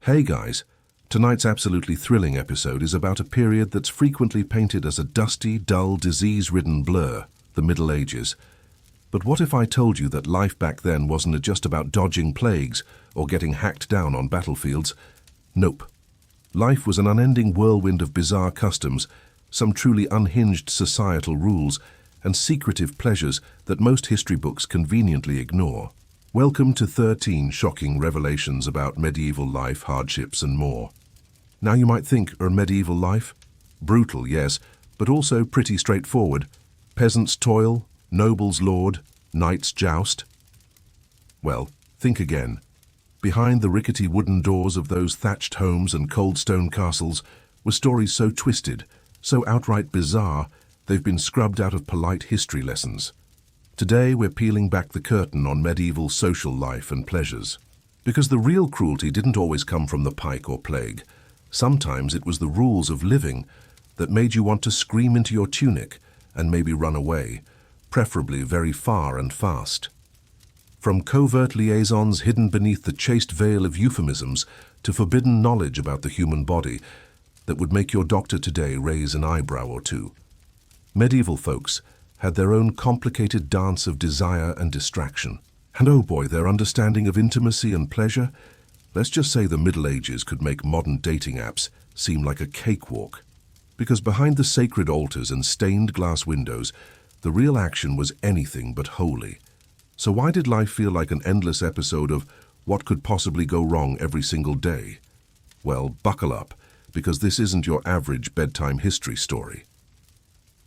Hey guys, tonight's absolutely thrilling episode is about a period that's frequently painted as a dusty, dull, disease-ridden blur, the Middle Ages. But what if I told you that life back then wasn't just about dodging plagues or getting hacked down on battlefields? Nope. Life was an unending whirlwind of bizarre customs, some truly unhinged societal rules, and secretive pleasures that most history books conveniently ignore. Welcome to 13 shocking revelations about medieval life, hardships, and more. Now you might think, medieval life? Brutal, yes, but also pretty straightforward. Peasants toil, nobles lord, knights joust. Well, think again. Behind the rickety wooden doors of those thatched homes and cold stone castles were stories so twisted, so outright bizarre, they've been scrubbed out of polite history lessons. Today we're peeling back the curtain on medieval social life and pleasures. Because the real cruelty didn't always come from the pike or plague. Sometimes it was the rules of living that made you want to scream into your tunic and maybe run away, preferably very far and fast. From covert liaisons hidden beneath the chaste veil of euphemisms to forbidden knowledge about the human body that would make your doctor today raise an eyebrow or two. Medieval folks had their own complicated dance of desire and distraction. And oh boy, their understanding of intimacy and pleasure. Let's just say the Middle Ages could make modern dating apps seem like a cakewalk. Because behind the sacred altars and stained glass windows, the real action was anything but holy. So why did life feel like an endless episode of what could possibly go wrong every single day? Well, buckle up, because this isn't your average bedtime history story.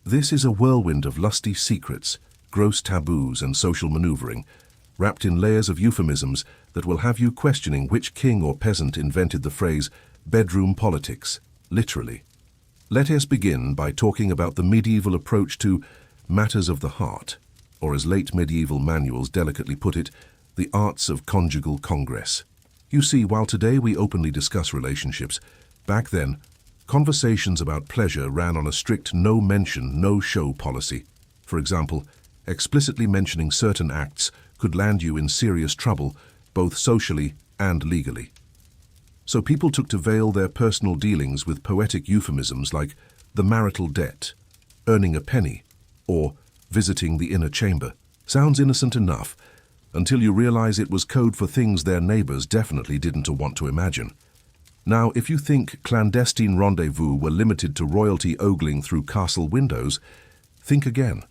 This is a whirlwind of lusty secrets, gross taboos, and social maneuvering, wrapped in layers of euphemisms that will have you questioning which king or peasant invented the phrase bedroom politics, literally. Let us begin by talking about the medieval approach to matters of the heart, or as late medieval manuals delicately put it, the arts of conjugal congress. You see, while today we openly discuss relationships, back then, conversations about pleasure ran on a strict no-mention, no-show policy. For example, explicitly mentioning certain acts could land you in serious trouble, both socially and legally. So people took to veil their personal dealings with poetic euphemisms like the marital debt, earning a penny, or visiting the inner chamber. Sounds innocent enough, until you realize it was code for things their neighbors definitely didn't want to imagine. Now, if you think clandestine rendezvous were limited to royalty ogling through castle windows, think again.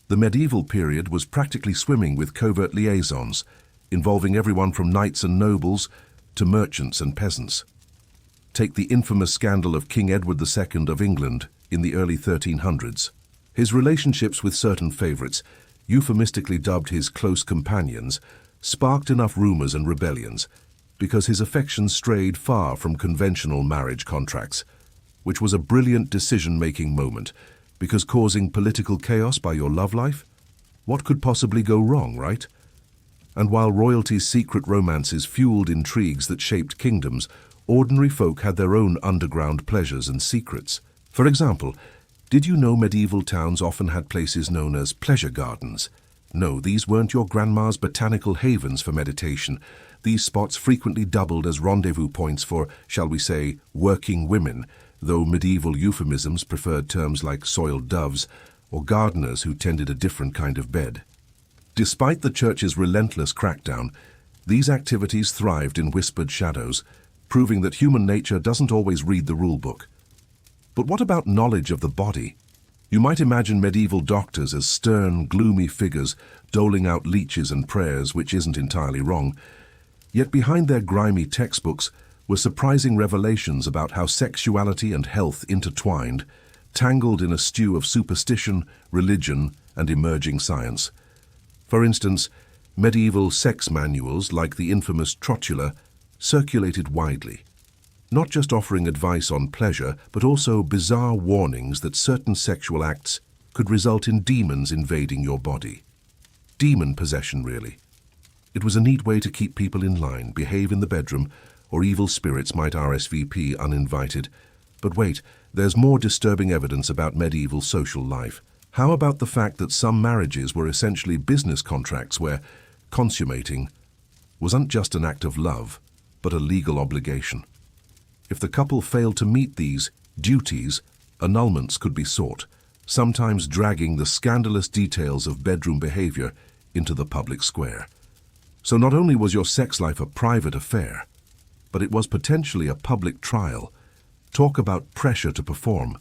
The medieval period was practically swimming with covert liaisons, involving everyone from knights and nobles to merchants and peasants. Take the infamous scandal of King Edward II of England in the early 1300s. His relationships with certain favorites, euphemistically dubbed his close companions, sparked enough rumors and rebellions, because his affections strayed far from conventional marriage contracts, which was a brilliant decision-making moment, because causing political chaos by your love life? What could possibly go wrong, right? And while royalty's secret romances fueled intrigues that shaped kingdoms, ordinary folk had their own underground pleasures and secrets. For example, did you know medieval towns often had places known as pleasure gardens? No, these weren't your grandma's botanical havens for meditation. These spots frequently doubled as rendezvous points for, shall we say, working women, though medieval euphemisms preferred terms like soiled doves or gardeners who tended a different kind of bed. Despite the church's relentless crackdown, these activities thrived in whispered shadows, proving that human nature doesn't always read the rule book. But what about knowledge of the body? You might imagine medieval doctors as stern, gloomy figures doling out leeches and prayers, which isn't entirely wrong. Yet behind their grimy textbooks were surprising revelations about how sexuality and health intertwined, tangled in a stew of superstition, religion, and emerging science. For instance, medieval sex manuals like the infamous Trotula circulated widely, not just offering advice on pleasure, but also bizarre warnings that certain sexual acts could result in demons invading your body. Demon possession, really. It was a neat way to keep people in line, behave in the bedroom, or evil spirits might RSVP uninvited. But wait, there's more disturbing evidence about medieval social life. How about the fact that some marriages were essentially business contracts where consummating wasn't just an act of love, but a legal obligation. If the couple failed to meet these duties, annulments could be sought, sometimes dragging the scandalous details of bedroom behavior into the public square. So not only was your sex life a private affair, but it was potentially a public trial. Talk about pressure to perform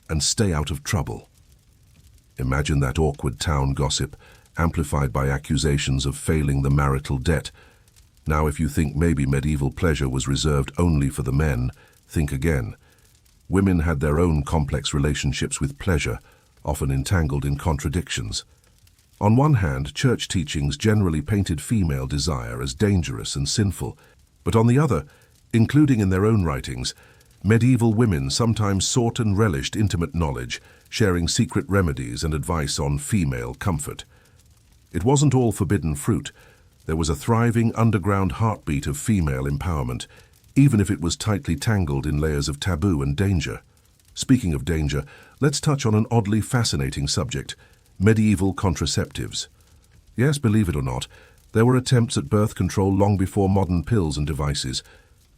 and stay out of trouble. Imagine that awkward town gossip, amplified by accusations of failing the marital debt. Now, if you think maybe medieval pleasure was reserved only for the men, think again. Women had their own complex relationships with pleasure, often entangled in contradictions. On one hand, church teachings generally painted female desire as dangerous and sinful, but on the other, including in their own writings, medieval women sometimes sought and relished intimate knowledge, sharing secret remedies and advice on female comfort. It wasn't all forbidden fruit. There was a thriving underground heartbeat of female empowerment, even if it was tightly tangled in layers of taboo and danger. Speaking of danger, let's touch on an oddly fascinating subject: medieval contraceptives. Yes, believe it or not, there were attempts at birth control long before modern pills and devices.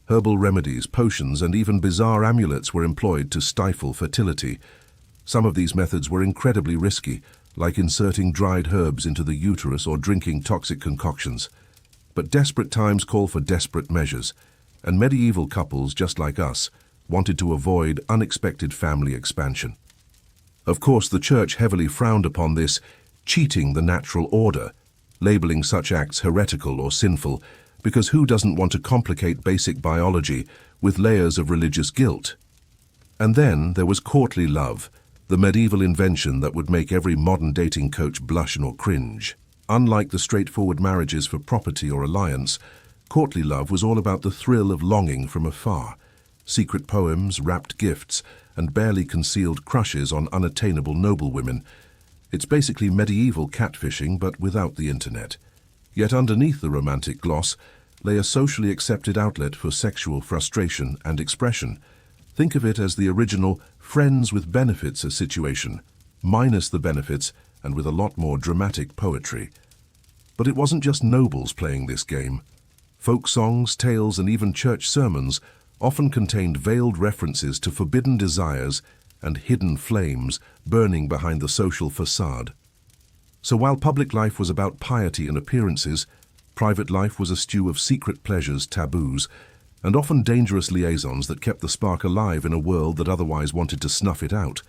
Herbal remedies, potions, and even bizarre amulets were employed to stifle fertility. Some of these methods were incredibly risky, like inserting dried herbs into the uterus or drinking toxic concoctions. But desperate times call for desperate measures, and medieval couples, just like us, wanted to avoid unexpected family expansion. Of course, the church heavily frowned upon this, cheating the natural order, labeling such acts heretical or sinful, because who doesn't want to complicate basic biology with layers of religious guilt? And then there was courtly love, the medieval invention that would make every modern dating coach blush or cringe. Unlike the straightforward marriages for property or alliance, courtly love was all about the thrill of longing from afar. Secret poems, wrapped gifts, and barely concealed crushes on unattainable noblewomen. It's basically medieval catfishing, but without the internet. Yet underneath the romantic gloss lay a socially accepted outlet for sexual frustration and expression. Think of it as the original friends with benefits situation, minus the benefits and with a lot more dramatic poetry. But it wasn't just nobles playing this game. Folk songs, tales, and even church sermons often contained veiled references to forbidden desires and hidden flames burning behind the social facade. So while public life was about piety and appearances, private life was a stew of secret pleasures, taboos, and often dangerous liaisons that kept the spark alive in a world that otherwise wanted to snuff it out.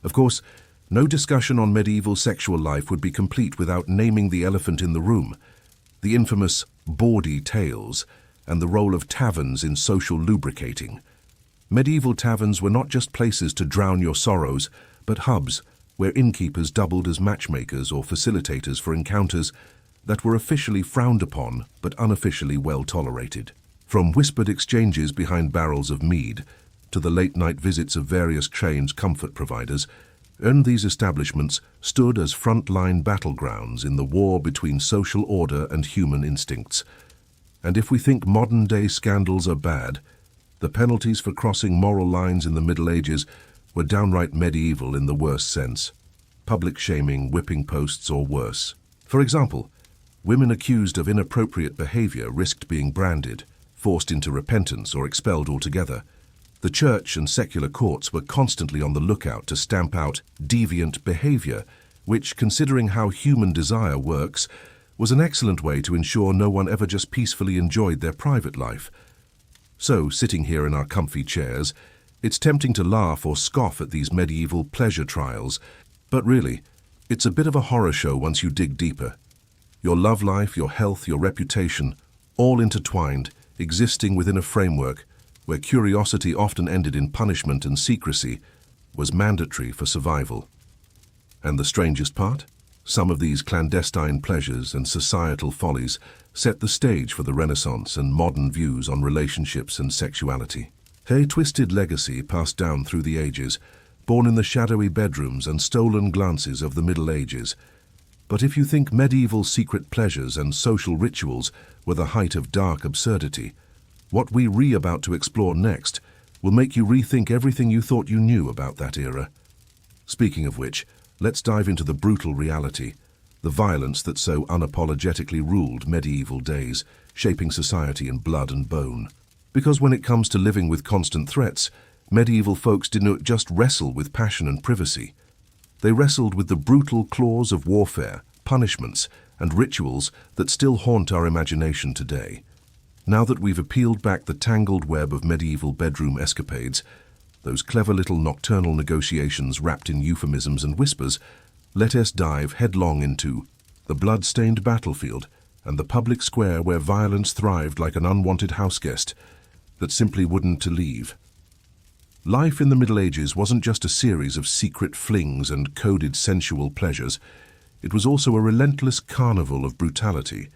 Of course, no discussion on medieval sexual life would be complete without naming the elephant in the room, the infamous bawdy tales and the role of taverns in social lubricating. Medieval taverns were not just places to drown your sorrows, but hubs where innkeepers doubled as matchmakers or facilitators for encounters that were officially frowned upon but unofficially well tolerated. From whispered exchanges behind barrels of mead to the late-night visits of various trained comfort providers, these establishments stood as front-line battlegrounds in the war between social order and human instincts. And if we think modern-day scandals are bad, the penalties for crossing moral lines in the Middle Ages were downright medieval in the worst sense. Public shaming, whipping posts, or worse. For example, women accused of inappropriate behavior risked being branded, forced into repentance, or expelled altogether. The church and secular courts were constantly on the lookout to stamp out deviant behavior, which, considering how human desire works, was an excellent way to ensure no one ever just peacefully enjoyed their private life. So, sitting here in our comfy chairs, it's tempting to laugh or scoff at these medieval pleasure trials, but really, it's a bit of a horror show once you dig deeper. Your love life, your health, your reputation, all intertwined, existing within a framework where curiosity often ended in punishment and secrecy, was mandatory for survival. And the strangest part? Some of these clandestine pleasures and societal follies set the stage for the Renaissance and modern views on relationships and sexuality. A twisted legacy passed down through the ages, born in the shadowy bedrooms and stolen glances of the Middle Ages. But if you think medieval secret pleasures and social rituals were the height of dark absurdity, what we're about to explore next will make you rethink everything you thought you knew about that era. Speaking of which, let's dive into the brutal reality, the violence that so unapologetically ruled medieval days, shaping society in blood and bone. Because when it comes to living with constant threats, medieval folks didn't just wrestle with passion and privacy. They wrestled with the brutal claws of warfare, punishments, and rituals that still haunt our imagination today. Now that we've peeled back the tangled web of medieval bedroom escapades, those clever little nocturnal negotiations wrapped in euphemisms and whispers, let us dive headlong into the blood-stained battlefield and the public square where violence thrived like an unwanted houseguest that simply wouldn't to leave. Life in the Middle Ages wasn't just a series of secret flings and coded sensual pleasures. It was also a relentless carnival of brutality,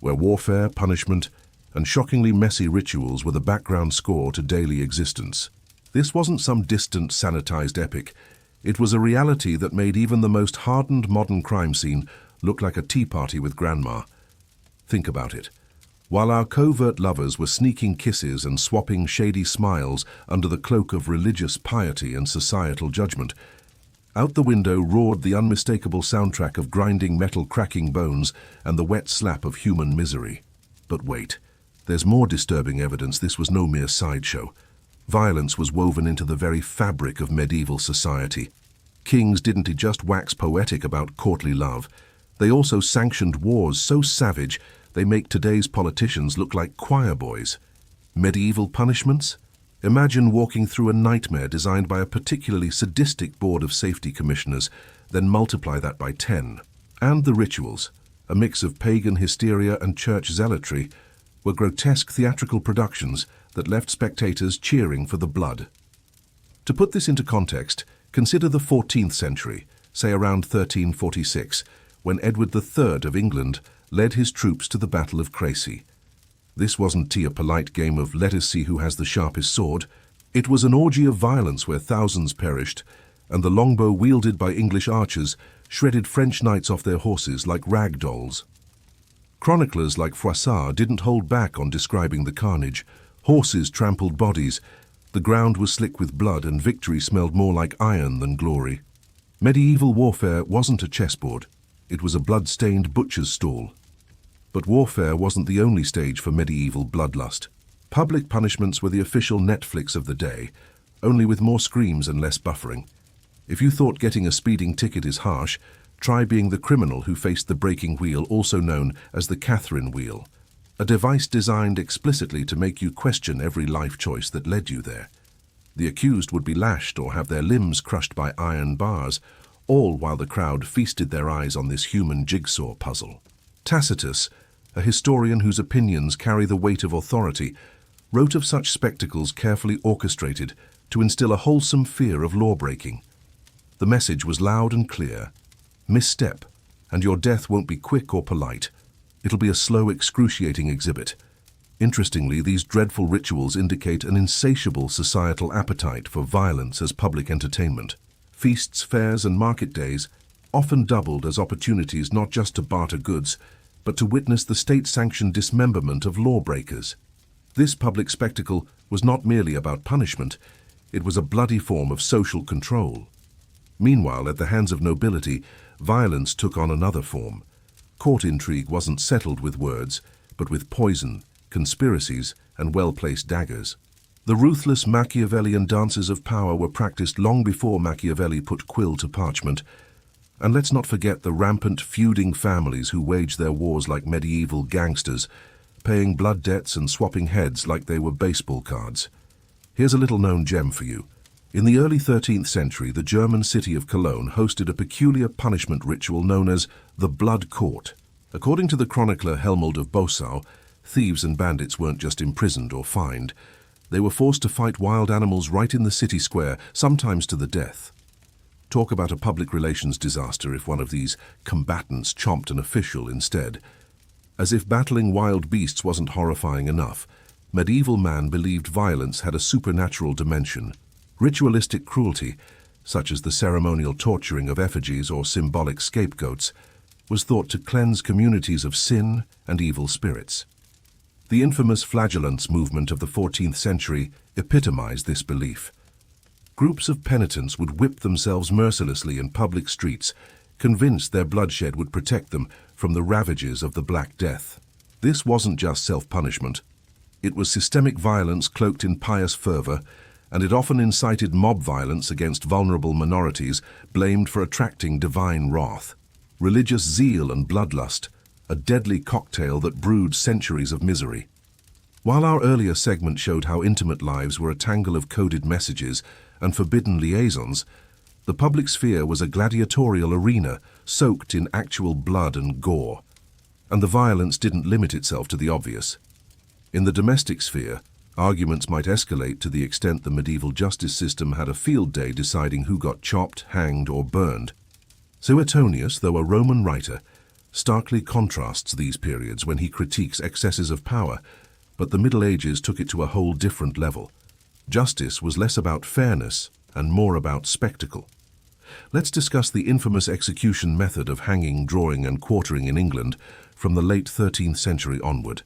where warfare, punishment, and shockingly messy rituals were the background score to daily existence. This wasn't some distant, sanitized epic. It was a reality that made even the most hardened modern crime scene look like a tea party with grandma. Think about it. While our covert lovers were sneaking kisses and swapping shady smiles under the cloak of religious piety and societal judgment, out the window roared the unmistakable soundtrack of grinding metal cracking bones and the wet slap of human misery. But wait. There's more disturbing evidence this was no mere sideshow. Violence was woven into the very fabric of medieval society. Kings didn't just wax poetic about courtly love. They also sanctioned wars so savage they make today's politicians look like choir boys. Medieval punishments? Imagine walking through a nightmare designed by a particularly sadistic board of safety commissioners, then multiply that by 10. And the rituals, a mix of pagan hysteria and church zealotry, were grotesque theatrical productions that left spectators cheering for the blood. To put this into context, consider the 14th century, say around 1346, when Edward III of England led his troops to the Battle of Crécy. This wasn't a polite game of let us see who has the sharpest sword. It was an orgy of violence where thousands perished, and the longbow wielded by English archers shredded French knights off their horses like rag dolls. Chroniclers like Froissart didn't hold back on describing the carnage. Horses trampled bodies, the ground was slick with blood, and victory smelled more like iron than glory. Medieval warfare wasn't a chessboard. It was a blood-stained butcher's stall. But warfare wasn't the only stage for medieval bloodlust. Public punishments were the official Netflix of the day, only with more screams and less buffering. If you thought getting a speeding ticket is harsh, try being the criminal who faced the breaking wheel, also known as the Catherine wheel, a device designed explicitly to make you question every life choice that led you there. The accused would be lashed or have their limbs crushed by iron bars, all while the crowd feasted their eyes on this human jigsaw puzzle. Tacitus, a historian whose opinions carry the weight of authority, wrote of such spectacles carefully orchestrated to instill a wholesome fear of law-breaking. The message was loud and clear: misstep, and your death won't be quick or polite. It'll be a slow, excruciating exhibit. Interestingly, these dreadful rituals indicate an insatiable societal appetite for violence as public entertainment. Feasts, fairs, and market days often doubled as opportunities not just to barter goods, but to witness the state-sanctioned dismemberment of lawbreakers. This public spectacle was not merely about punishment, it was a bloody form of social control. Meanwhile, at the hands of nobility, violence took on another form. Court intrigue wasn't settled with words, but with poison, conspiracies, and well-placed daggers. The ruthless Machiavellian dances of power were practiced long before Machiavelli put quill to parchment. And let's not forget the rampant feuding families who waged their wars like medieval gangsters, paying blood debts and swapping heads like they were baseball cards. Here's a little-known gem for you. In the early 13th century, the German city of Cologne hosted a peculiar punishment ritual known as the Blood Court. According to the chronicler Helmut of Bossau, thieves and bandits weren't just imprisoned or fined. They were forced to fight wild animals right in the city square, sometimes to the death. Talk about a public relations disaster if one of these combatants chomped an official instead. As if battling wild beasts wasn't horrifying enough, medieval man believed violence had a supernatural dimension. Ritualistic cruelty, such as the ceremonial torturing of effigies or symbolic scapegoats, was thought to cleanse communities of sin and evil spirits. The infamous flagellants movement of the 14th century epitomized this belief. Groups of penitents would whip themselves mercilessly in public streets, convinced their bloodshed would protect them from the ravages of the Black Death. This wasn't just self-punishment. It was systemic violence cloaked in pious fervor, and it often incited mob violence against vulnerable minorities blamed for attracting divine wrath. Religious zeal and bloodlust, a deadly cocktail that brewed centuries of misery. While our earlier segment showed how intimate lives were a tangle of coded messages and forbidden liaisons, the public sphere was a gladiatorial arena soaked in actual blood and gore. And the violence didn't limit itself to the obvious. In the domestic sphere, arguments might escalate to the extent the medieval justice system had a field day deciding who got chopped, hanged, or burned. Suetonius, though a Roman writer, starkly contrasts these periods when he critiques excesses of power, but the Middle Ages took it to a whole different level. Justice was less about fairness and more about spectacle. Let's discuss the infamous execution method of hanging, drawing, and quartering in England from the late 13th century onward.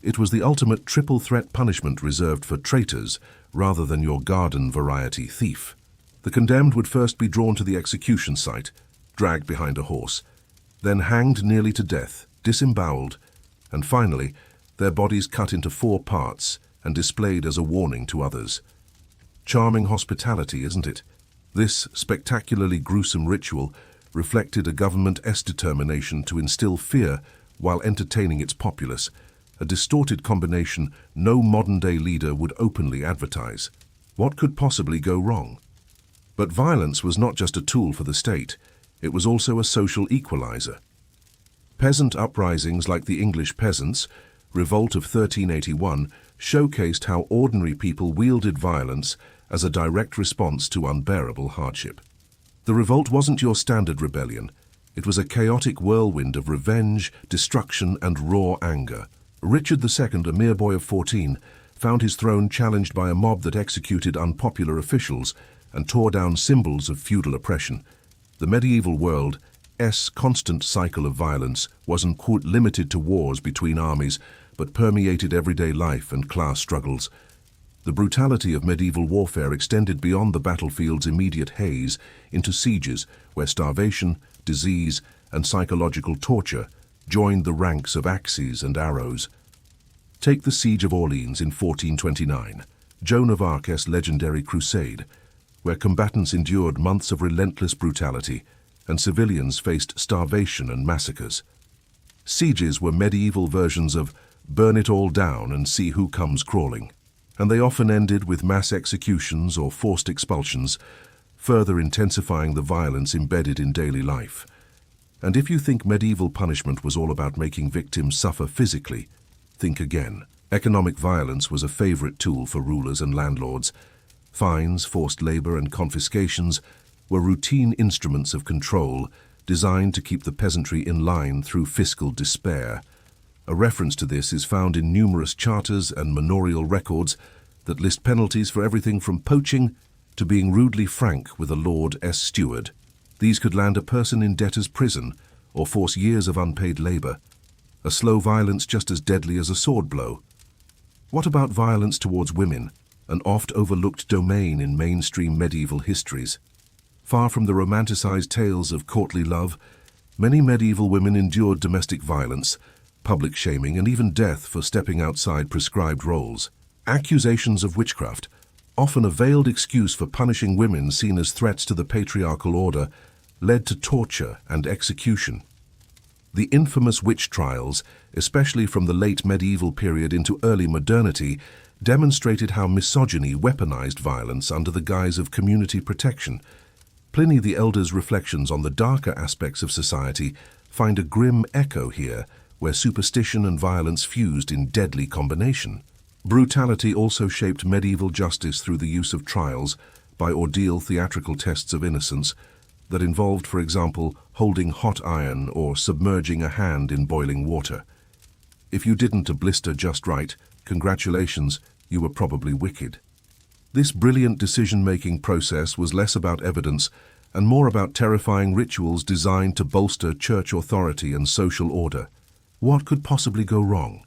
It was the ultimate triple-threat punishment reserved for traitors rather than your garden variety thief. The condemned would first be drawn to the execution site, dragged behind a horse, then hanged nearly to death, disemboweled, and finally, their bodies cut into 4 parts and displayed as a warning to others. Charming hospitality, isn't it? This spectacularly gruesome ritual reflected a government's determination to instill fear while entertaining its populace, a distorted combination no modern-day leader would openly advertise. What could possibly go wrong? But violence was not just a tool for the state, it was also a social equalizer. Peasant uprisings like the English Peasants' Revolt of 1381 showcased how ordinary people wielded violence as a direct response to unbearable hardship. The revolt wasn't your standard rebellion. It was a chaotic whirlwind of revenge, destruction, and raw anger. Richard II, a mere boy of 14, found his throne challenged by a mob that executed unpopular officials and tore down symbols of feudal oppression. The medieval world's constant cycle of violence wasn't limited to wars between armies, but permeated everyday life and class struggles. The brutality of medieval warfare extended beyond the battlefield's immediate haze into sieges where starvation, disease, and psychological torture joined the ranks of axes and arrows. Take the Siege of Orleans in 1429, Joan of Arc's legendary crusade, where combatants endured months of relentless brutality and civilians faced starvation and massacres. Sieges were medieval versions of burn it all down and see who comes crawling. and they often ended with mass executions or forced expulsions, further intensifying the violence embedded in daily life. And if you think medieval punishment was all about making victims suffer physically, think again. Economic violence was a favorite tool for rulers and landlords. Fines, forced labor, and confiscations were routine instruments of control designed to keep the peasantry in line through fiscal despair. A reference to this is found in numerous charters and manorial records that list penalties for everything from poaching to being rudely frank with a Lord S. Steward. These could land a person in debtor's prison or force years of unpaid labor, a slow violence just as deadly as a sword blow. What about violence towards women, an oft overlooked domain in mainstream medieval histories? Far from the romanticized tales of courtly love, many medieval women endured domestic violence, public shaming, and even death for stepping outside prescribed roles. Accusations of witchcraft, often a veiled excuse for punishing women seen as threats to the patriarchal order, led to torture and execution. The infamous witch trials, especially from the late medieval period into early modernity, demonstrated how misogyny weaponized violence under the guise of community protection. Pliny the Elder's reflections on the darker aspects of society find a grim echo here, where superstition and violence fused in deadly combination. Brutality also shaped medieval justice through the use of trials by ordeal theatrical tests of innocence that involved, for example, holding hot iron or submerging a hand in boiling water. If you didn't a blister just right, congratulations, you were probably wicked. This brilliant decision-making process was less about evidence and more about terrifying rituals designed to bolster church authority and social order. What could possibly go wrong?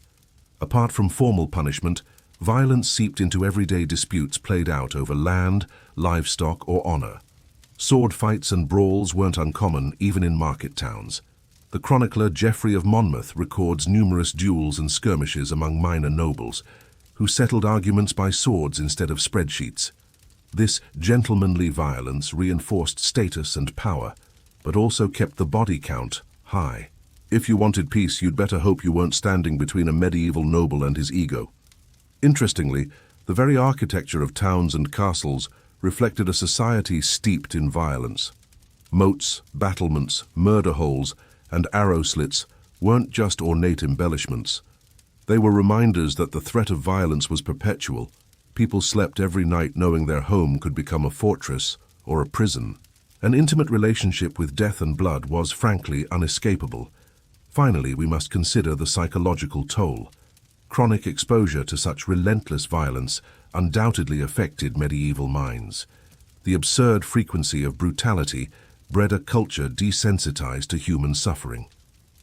Apart from formal punishment, violence seeped into everyday disputes played out over land, livestock, or honor. Sword fights and brawls weren't uncommon even in market towns. The chronicler Geoffrey of Monmouth records numerous duels and skirmishes among minor nobles, who settled arguments by swords instead of spreadsheets. This gentlemanly violence reinforced status and power, but also kept the body count high. If you wanted peace, you'd better hope you weren't standing between a medieval noble and his ego. Interestingly, the very architecture of towns and castles reflected a society steeped in violence. Moats, battlements, murder holes, and arrow slits weren't just ornate embellishments. They were reminders that the threat of violence was perpetual. People slept every night knowing their home could become a fortress or a prison. An intimate relationship with death and blood was, frankly, unescapable. Finally, we must consider the psychological toll. Chronic exposure to such relentless violence undoubtedly affected medieval minds. The absurd frequency of brutality bred a culture desensitized to human suffering.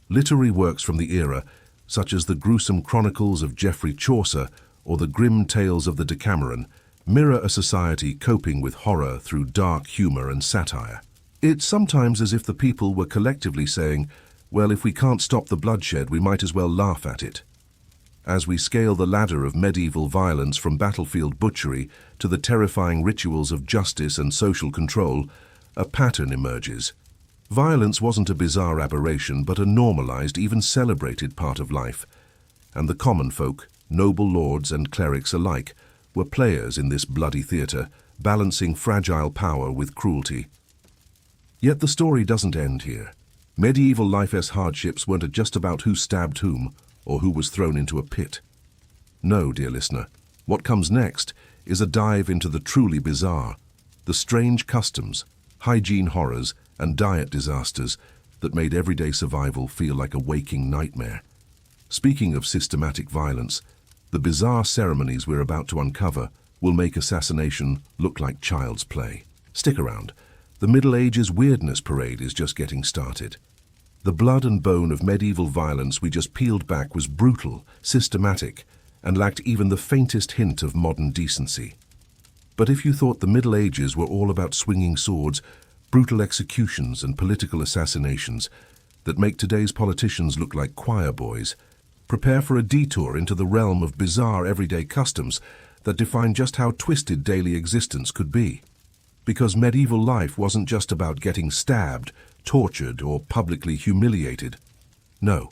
Literary works from the era, such as the gruesome chronicles of Geoffrey Chaucer or the grim tales of the Decameron, mirror a society coping with horror through dark humor and satire. It's sometimes as if the people were collectively saying, well, if we can't stop the bloodshed, we might as well laugh at it. As we scale the ladder of medieval violence from battlefield butchery to the terrifying rituals of justice and social control, a pattern emerges. Violence wasn't a bizarre aberration, but a normalized, even celebrated part of life. And the common folk, noble lords and clerics alike, were players in this bloody theater, balancing fragile power with cruelty. Yet the story doesn't end here. Medieval life's hardships weren't just about who stabbed whom or who was thrown into a pit. No, dear listener, what comes next is a dive into the truly bizarre, the strange customs, hygiene horrors, and diet disasters that made everyday survival feel like a waking nightmare. Speaking of systematic violence, the bizarre ceremonies we're about to uncover will make assassination look like child's play. Stick around. The Middle Ages weirdness parade is just getting started. The blood and bone of medieval violence we just peeled back was brutal, systematic, and lacked even the faintest hint of modern decency. But if you thought the Middle Ages were all about swinging swords, brutal executions, and political assassinations that make today's politicians look like choir boys, prepare for a detour into the realm of bizarre everyday customs that define just how twisted daily existence could be. Because medieval life wasn't just about getting stabbed, tortured, or publicly humiliated. No,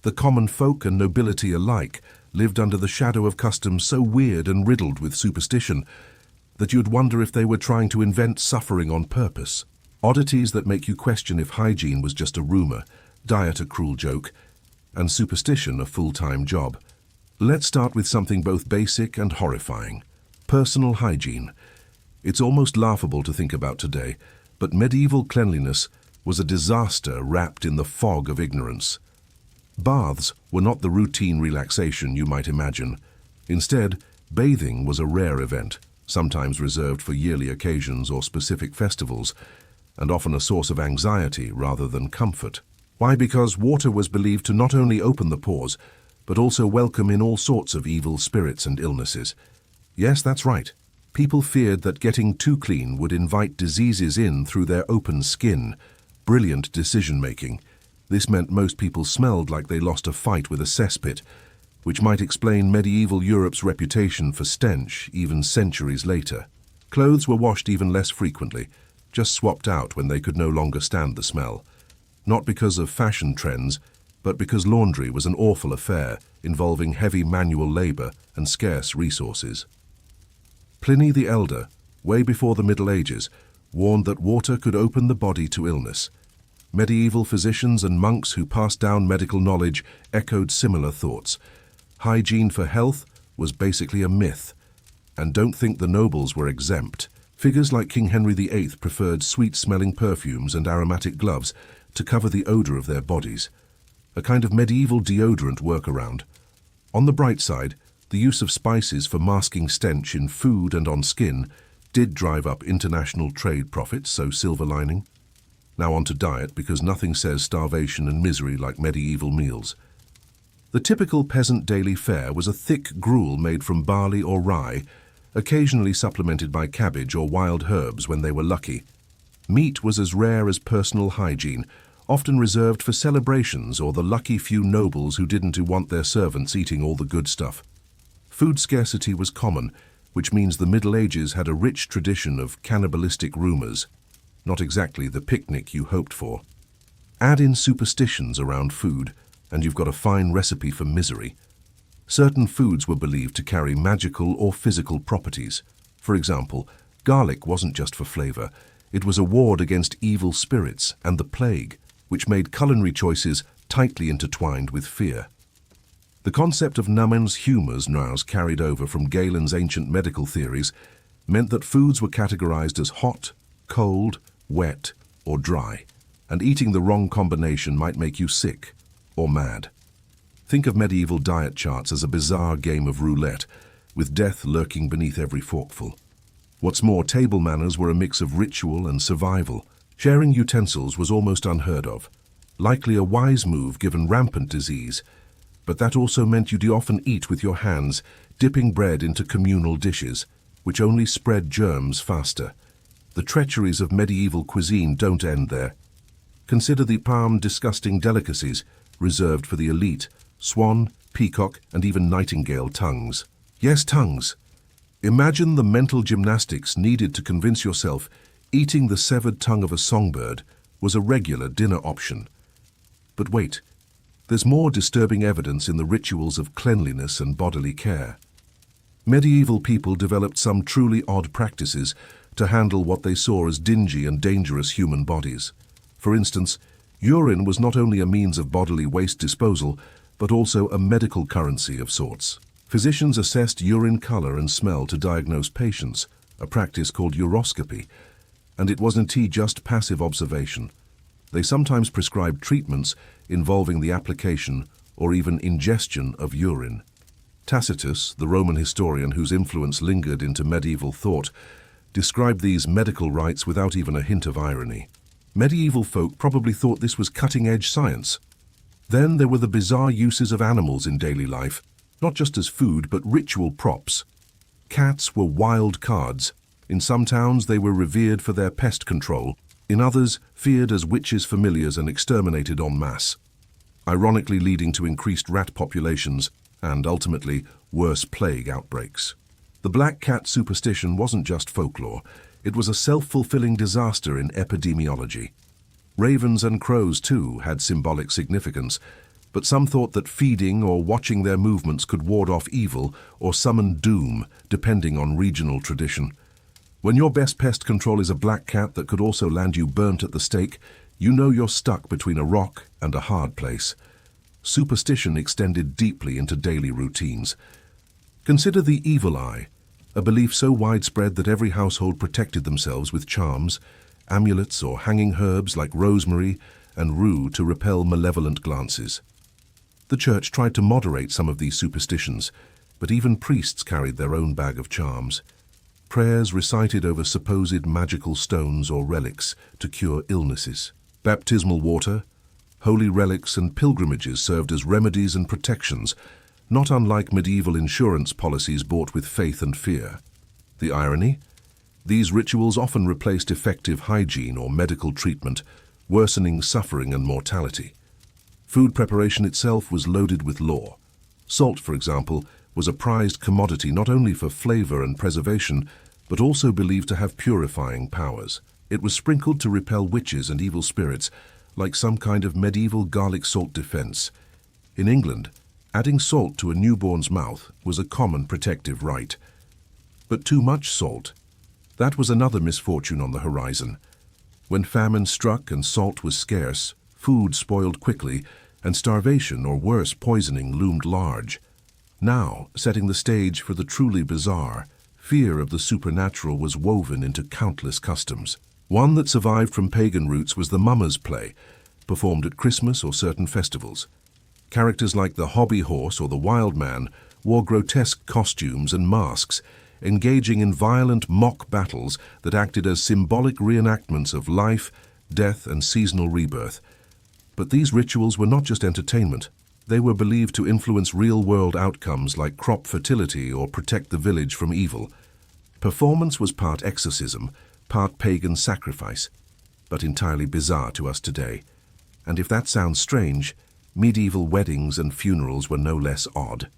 the common folk and nobility alike lived under the shadow of customs so weird and riddled with superstition that you'd wonder if they were trying to invent suffering on purpose. Oddities that make you question if hygiene was just a rumor, diet a cruel joke, and superstition a full-time job. Let's start with something both basic and horrifying: personal hygiene. It's almost laughable to think about today, but medieval cleanliness was a disaster wrapped in the fog of ignorance. Baths were not the routine relaxation you might imagine. Instead, bathing was a rare event, sometimes reserved for yearly occasions or specific festivals, and often a source of anxiety rather than comfort. Why? Because water was believed to not only open the pores, but also welcome in all sorts of evil spirits and illnesses. Yes, that's right. People feared that getting too clean would invite diseases in through their open skin. Brilliant decision-making. This meant most people smelled like they lost a fight with a cesspit, which might explain medieval Europe's reputation for stench even centuries later. Clothes were washed even less frequently, just swapped out when they could no longer stand the smell. Not because of fashion trends, but because laundry was an awful affair involving heavy manual labor and scarce resources. Pliny the Elder, way before the Middle Ages, warned that water could open the body to illness. Medieval physicians and monks who passed down medical knowledge echoed similar thoughts. Hygiene for health was basically a myth, and don't think the nobles were exempt. Figures like King Henry VIII preferred sweet-smelling perfumes and aromatic gloves to cover the odor of their bodies, a kind of medieval deodorant workaround. On the bright side, the use of spices for masking stench in food and on skin did drive up international trade profits, so silver lining. Now on to diet, because nothing says starvation and misery like medieval meals. The typical peasant daily fare was a thick gruel made from barley or rye, occasionally supplemented by cabbage or wild herbs when they were lucky. Meat was as rare as personal hygiene, often reserved for celebrations or the lucky few nobles who didn't want their servants eating all the good stuff. Food scarcity was common, which means the Middle Ages had a rich tradition of cannibalistic rumors. Not exactly the picnic you hoped for. Add in superstitions around food, and you've got a fine recipe for misery. Certain foods were believed to carry magical or physical properties. For example, garlic wasn't just for flavor. It was a ward against evil spirits and the plague, which made culinary choices tightly intertwined with fear. The concept of numen's humors now carried over from Galen's ancient medical theories meant that foods were categorized as hot, cold, wet, or dry, and eating the wrong combination might make you sick or mad. Think of medieval diet charts as a bizarre game of roulette, with death lurking beneath every forkful. What's more, table manners were a mix of ritual and survival. Sharing utensils was almost unheard of, likely a wise move given rampant disease, but that also meant you'd often eat with your hands, dipping bread into communal dishes, which only spread germs faster. The treacheries of medieval cuisine don't end there. Consider the disgusting delicacies reserved for the elite: swan, peacock, and even nightingale tongues. Yes, tongues. Imagine the mental gymnastics needed to convince yourself eating the severed tongue of a songbird was a regular dinner option. But wait, there's more disturbing evidence in the rituals of cleanliness and bodily care. Medieval people developed some truly odd practices to handle what they saw as dingy and dangerous human bodies. For instance, urine was not only a means of bodily waste disposal, but also a medical currency of sorts. Physicians assessed urine color and smell to diagnose patients, a practice called uroscopy, and it wasn't just passive observation. They sometimes prescribed treatments involving the application or even ingestion of urine. Tacitus, the Roman historian whose influence lingered into medieval thought, described these medical rites without even a hint of irony. Medieval folk probably thought this was cutting-edge science. Then there were the bizarre uses of animals in daily life, not just as food but ritual props. Cats were wild cards. In some towns they were revered for their pest control, in others feared as witches' familiars and exterminated en masse, ironically leading to increased rat populations and, ultimately, worse plague outbreaks. The black cat superstition wasn't just folklore, it was a self-fulfilling disaster in epidemiology. Ravens and crows, too, had symbolic significance, but some thought that feeding or watching their movements could ward off evil or summon doom, depending on regional tradition. When your best pest control is a black cat that could also land you burnt at the stake, you know you're stuck between a rock and a hard place. Superstition extended deeply into daily routines. Consider the evil eye, a belief so widespread that every household protected themselves with charms, amulets or hanging herbs like rosemary and rue to repel malevolent glances. The church tried to moderate some of these superstitions, but even priests carried their own bag of charms. Prayers recited over supposed magical stones or relics to cure illnesses. Baptismal water, holy relics and pilgrimages served as remedies and protections, not unlike medieval insurance policies bought with faith and fear. The irony? These rituals often replaced effective hygiene or medical treatment, worsening suffering and mortality. Food preparation itself was loaded with lore. Salt, for example, was a prized commodity not only for flavor and preservation, but also believed to have purifying powers. It was sprinkled to repel witches and evil spirits, like some kind of medieval garlic salt defense. In England, adding salt to a newborn's mouth was a common protective rite. But too much salt, that was another misfortune on the horizon. When famine struck and salt was scarce, food spoiled quickly, and starvation or worse poisoning loomed large. Now, setting the stage for the truly bizarre, fear of the supernatural was woven into countless customs. One that survived from pagan roots was the mummers' play, performed at Christmas or certain festivals. Characters like the hobby horse or the wild man wore grotesque costumes and masks, engaging in violent mock battles that acted as symbolic reenactments of life, death, and seasonal rebirth. But these rituals were not just entertainment. They were believed to influence real-world outcomes like crop fertility or protect the village from evil. Performance was part exorcism, part pagan sacrifice, but entirely bizarre to us today. And if that sounds strange, medieval weddings and funerals were no less odd.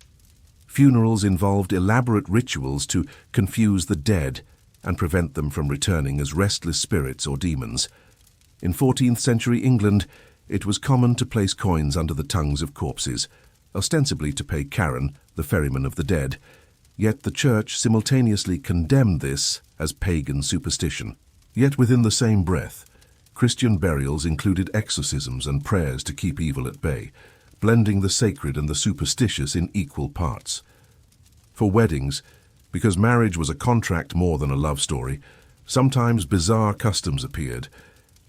Funerals involved elaborate rituals to confuse the dead and prevent them from returning as restless spirits or demons. In 14th century England, it was common to place coins under the tongues of corpses, ostensibly to pay Charon, the ferryman of the dead. Yet the church simultaneously condemned this as pagan superstition. Yet within the same breath, Christian burials included exorcisms and prayers to keep evil at bay, blending the sacred and the superstitious in equal parts. For weddings, because marriage was a contract more than a love story, sometimes bizarre customs appeared,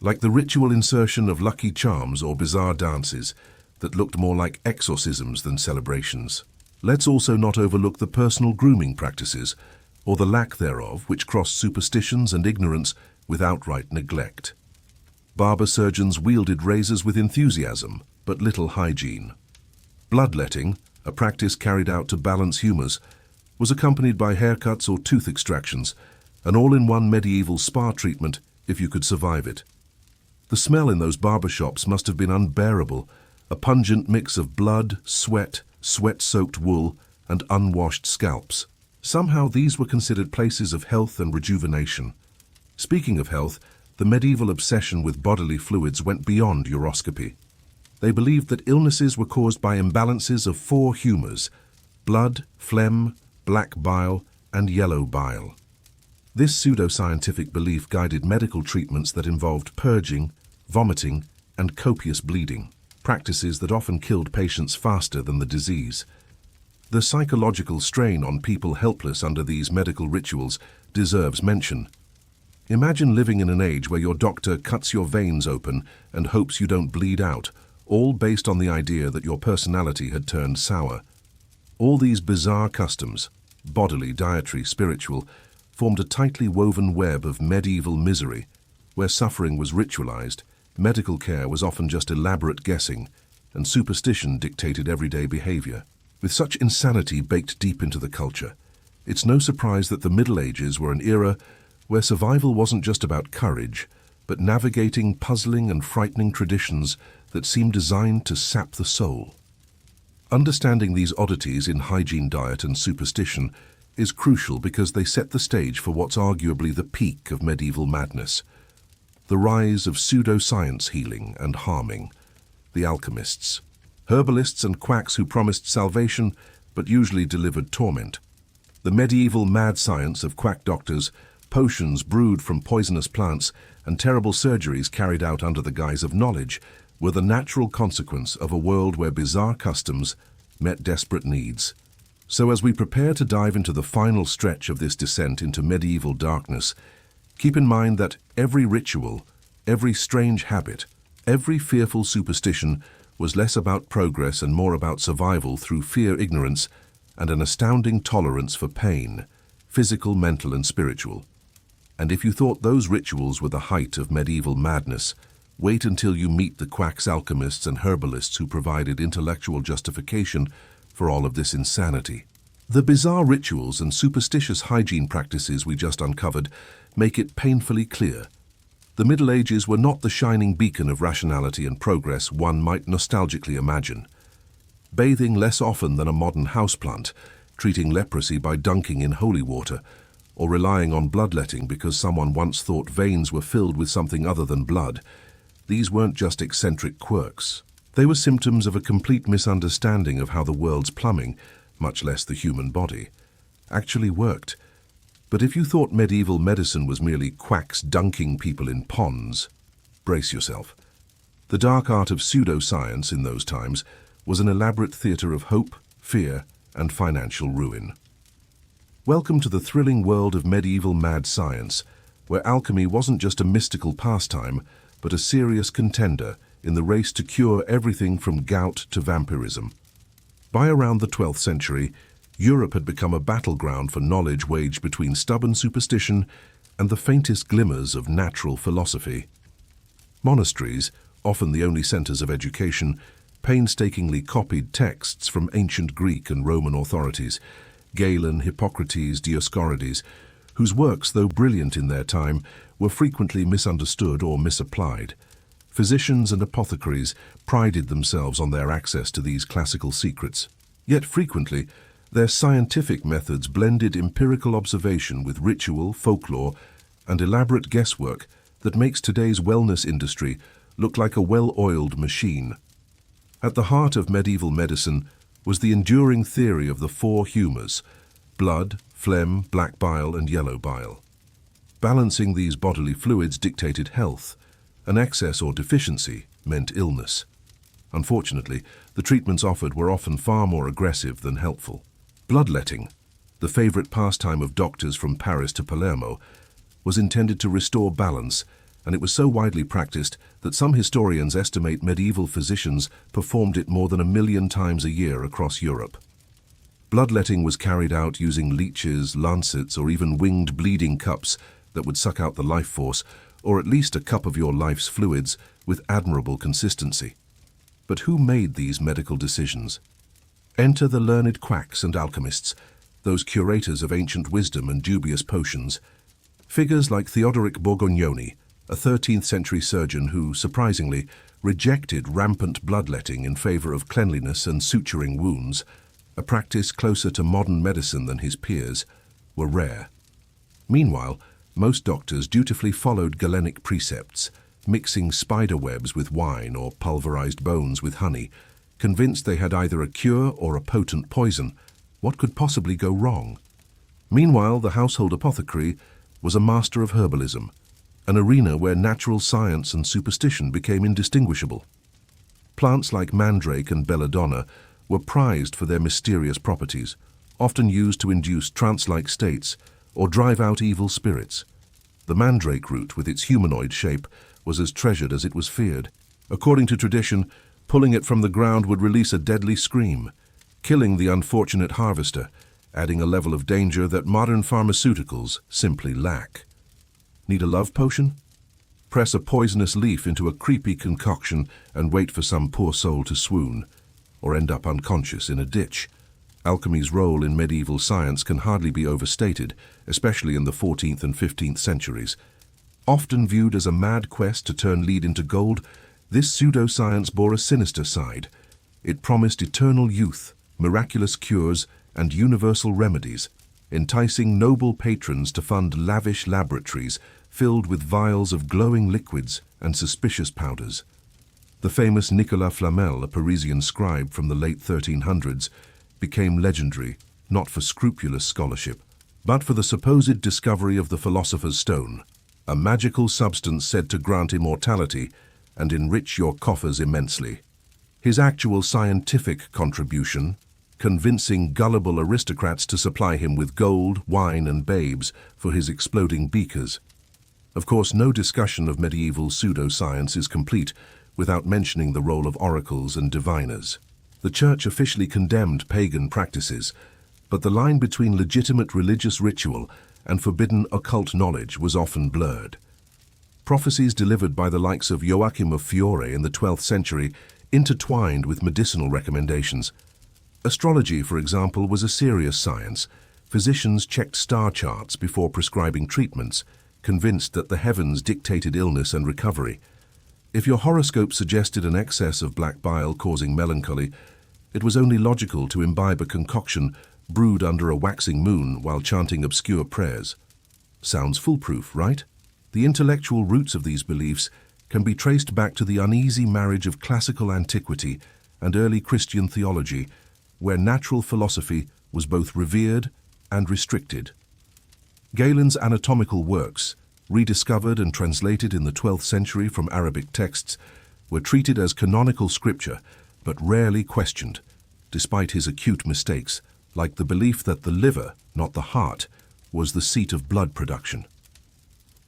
like the ritual insertion of lucky charms or bizarre dances that looked more like exorcisms than celebrations. Let's also not overlook the personal grooming practices, or the lack thereof, which crossed superstitions and ignorance with outright neglect. Barber surgeons wielded razors with enthusiasm, but little hygiene. Bloodletting, a practice carried out to balance humors, was accompanied by haircuts or tooth extractions, an all-in-one medieval spa treatment if you could survive it. The smell in those barber shops must have been unbearable, a pungent mix of blood, sweat-soaked wool, and unwashed scalps. Somehow these were considered places of health and rejuvenation. Speaking of health, the medieval obsession with bodily fluids went beyond uroscopy. They believed that illnesses were caused by imbalances of 4 humors: blood, phlegm, black bile, and yellow bile. This pseudoscientific belief guided medical treatments that involved purging, vomiting, and copious bleeding, practices that often killed patients faster than the disease. The psychological strain on people helpless under these medical rituals deserves mention. Imagine living in an age where your doctor cuts your veins open and hopes you don't bleed out, all based on the idea that your personality had turned sour. All these bizarre customs, bodily, dietary, spiritual, formed a tightly woven web of medieval misery, where suffering was ritualized, medical care was often just elaborate guessing, and superstition dictated everyday behavior. With such insanity baked deep into the culture, it's no surprise that the Middle Ages were an era where survival wasn't just about courage, but navigating puzzling and frightening traditions that seemed designed to sap the soul. Understanding these oddities in hygiene, diet, and superstition is crucial because they set the stage for what's arguably the peak of medieval madness: the rise of pseudoscience healing and harming, the alchemists. herbalists and quacks who promised salvation but usually delivered torment. The medieval mad science of quack doctors, potions brewed from poisonous plants, and terrible surgeries carried out under the guise of knowledge were the natural consequence of a world where bizarre customs met desperate needs. So as we prepare to dive into the final stretch of this descent into medieval darkness, keep in mind that every ritual, every strange habit, every fearful superstition was less about progress and more about survival through fear, ignorance, and an astounding tolerance for pain, physical, mental, and spiritual. And if you thought those rituals were the height of medieval madness, wait until you meet the quacks, alchemists, and herbalists who provided intellectual justification for all of this insanity. The bizarre rituals and superstitious hygiene practices we just uncovered make it painfully clear. The Middle Ages were not the shining beacon of rationality and progress one might nostalgically imagine. Bathing less often than a modern houseplant, treating leprosy by dunking in holy water, or relying on bloodletting because someone once thought veins were filled with something other than blood, these weren't just eccentric quirks. They were symptoms of a complete misunderstanding of how the world's plumbing, much less the human body, actually worked. But if you thought medieval medicine was merely quacks dunking people in ponds, brace yourself. The dark art of pseudoscience in those times was an elaborate theater of hope, fear, and financial ruin. Welcome to the thrilling world of medieval mad science, where alchemy wasn't just a mystical pastime, but a serious contender in the race to cure everything from gout to vampirism. By around the 12th century, Europe had become a battleground for knowledge waged between stubborn superstition and the faintest glimmers of natural philosophy. Monasteries, often the only centers of education, painstakingly copied texts from ancient Greek and Roman authorities, Galen, Hippocrates, Dioscorides, whose works, though brilliant in their time, were frequently misunderstood or misapplied. Physicians and apothecaries prided themselves on their access to these classical secrets. Yet frequently, their scientific methods blended empirical observation with ritual, folklore, and elaborate guesswork that makes today's wellness industry look like a well-oiled machine. At the heart of medieval medicine was the enduring theory of the four humours: blood, phlegm, black bile, and yellow bile. Balancing these bodily fluids dictated health. An excess or deficiency meant illness. Unfortunately, the treatments offered were often far more aggressive than helpful. Bloodletting, the favourite pastime of doctors from Paris to Palermo, was intended to restore balance, and it was so widely practiced that some historians estimate medieval physicians performed it more than 1 million times a year across Europe. Bloodletting was carried out using leeches, lancets, or even winged bleeding cups that would suck out the life force, or at least a cup of your life's fluids, with admirable consistency. But who made these medical decisions? Enter the learned quacks and alchemists, those curators of ancient wisdom and dubious potions. Figures like Theodoric Borgognoni, a 13th century surgeon who, surprisingly, rejected rampant bloodletting in favor of cleanliness and suturing wounds, a practice closer to modern medicine than his peers, were rare. Meanwhile, most doctors dutifully followed Galenic precepts, mixing spider webs with wine or pulverized bones with honey, convinced they had either a cure or a potent poison. What could possibly go wrong? Meanwhile, the household apothecary was a master of herbalism, an arena where natural science and superstition became indistinguishable. Plants like mandrake and belladonna were prized for their mysterious properties, often used to induce trance-like states or drive out evil spirits. The mandrake root, with its humanoid shape, was as treasured as it was feared. According to tradition, pulling it from the ground would release a deadly scream, killing the unfortunate harvester, adding a level of danger that modern pharmaceuticals simply lack. Need a love potion? Press a poisonous leaf into a creepy concoction and wait for some poor soul to swoon, or end up unconscious in a ditch. Alchemy's role in medieval science can hardly be overstated, especially in the 14th and 15th centuries. Often viewed as a mad quest to turn lead into gold, this pseudoscience bore a sinister side. It promised eternal youth, miraculous cures, and universal remedies, enticing noble patrons to fund lavish laboratories filled with vials of glowing liquids and suspicious powders. The famous Nicolas Flamel, a Parisian scribe from the late 1300s, became legendary not for scrupulous scholarship, but for the supposed discovery of the philosopher's stone, a magical substance said to grant immortality and enrich your coffers immensely. His actual scientific contribution, convincing gullible aristocrats to supply him with gold, wine, and babes for his exploding beakers. Of course, no discussion of medieval pseudoscience is complete without mentioning the role of oracles and diviners. The Church officially condemned pagan practices, but the line between legitimate religious ritual and forbidden occult knowledge was often blurred. Prophecies delivered by the likes of Joachim of Fiore in the 12th century intertwined with medicinal recommendations. Astrology, for example, was a serious science. Physicians checked star charts before prescribing treatments, convinced that the heavens dictated illness and recovery. If your horoscope suggested an excess of black bile causing melancholy, it was only logical to imbibe a concoction brewed under a waxing moon while chanting obscure prayers. Sounds foolproof, right? The intellectual roots of these beliefs can be traced back to the uneasy marriage of classical antiquity and early Christian theology, where natural philosophy was both revered and restricted. Galen's anatomical works, rediscovered and translated in the 12th century from Arabic texts, were treated as canonical scripture, but rarely questioned, despite his acute mistakes, like the belief that the liver, not the heart, was the seat of blood production.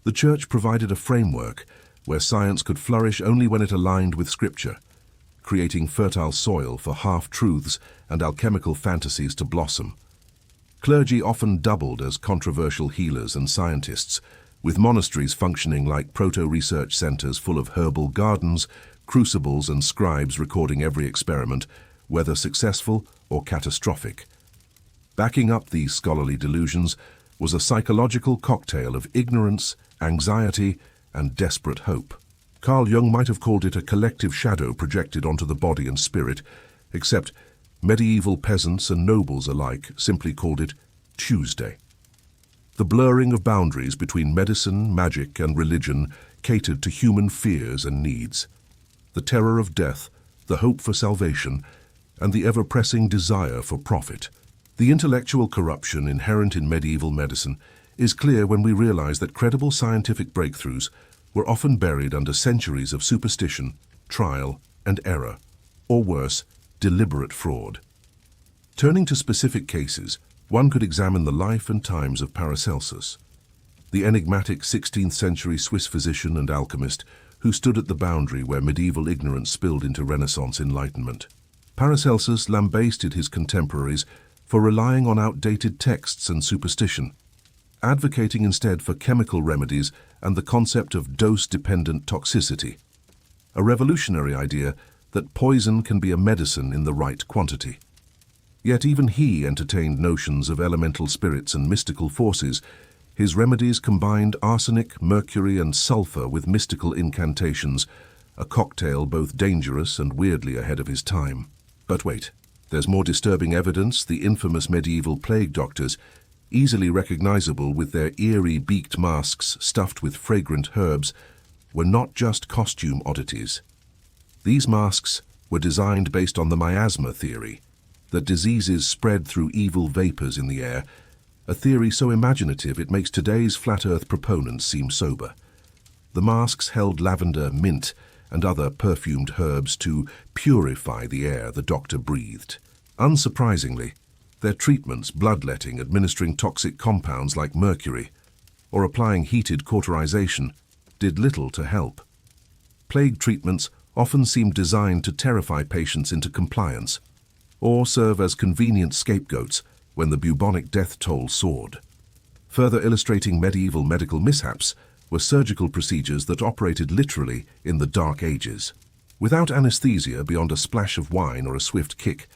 The Church provided a framework where science could flourish only when it aligned with Scripture, creating fertile soil for half-truths and alchemical fantasies to blossom. Clergy often doubled as controversial healers and scientists, with monasteries functioning like proto-research centers full of herbal gardens, crucibles, and scribes recording every experiment, whether successful or catastrophic. Backing up these scholarly delusions was a psychological cocktail of ignorance, anxiety, and desperate hope. Carl Jung might have called it a collective shadow projected onto the body and spirit, except medieval peasants and nobles alike simply called it Tuesday. The blurring of boundaries between medicine, magic, and religion catered to human fears and needs. The terror of death, the hope for salvation, and the ever-pressing desire for profit. The intellectual corruption inherent in medieval medicine is clear when we realize that credible scientific breakthroughs were often buried under centuries of superstition, trial, and error, or worse, deliberate fraud. Turning to specific cases, one could examine the life and times of Paracelsus, the enigmatic 16th century Swiss physician and alchemist who stood at the boundary where medieval ignorance spilled into Renaissance enlightenment. Paracelsus lambasted his contemporaries for relying on outdated texts and superstition, advocating instead for chemical remedies and the concept of dose-dependent toxicity, a revolutionary idea that poison can be a medicine in the right quantity. Yet even he entertained notions of elemental spirits and mystical forces. His remedies combined arsenic, mercury, and sulfur with mystical incantations, a cocktail both dangerous and weirdly ahead of his time. But wait, there's more disturbing evidence. The infamous medieval plague doctors, easily recognizable with their eerie beaked masks stuffed with fragrant herbs, were not just costume oddities. These masks were designed based on the miasma theory, that diseases spread through evil vapors in the air, a theory so imaginative it makes today's flat earth proponents seem sober. The masks held lavender, mint, and other perfumed herbs to purify the air the doctor breathed. Unsurprisingly, their treatments, bloodletting, administering toxic compounds like mercury, or applying heated cauterization, did little to help. Plague treatments often seemed designed to terrify patients into compliance, or serve as convenient scapegoats when the bubonic death toll soared. Further illustrating medieval medical mishaps were surgical procedures that operated literally in the Dark Ages. Without anesthesia beyond a splash of wine or a swift kick,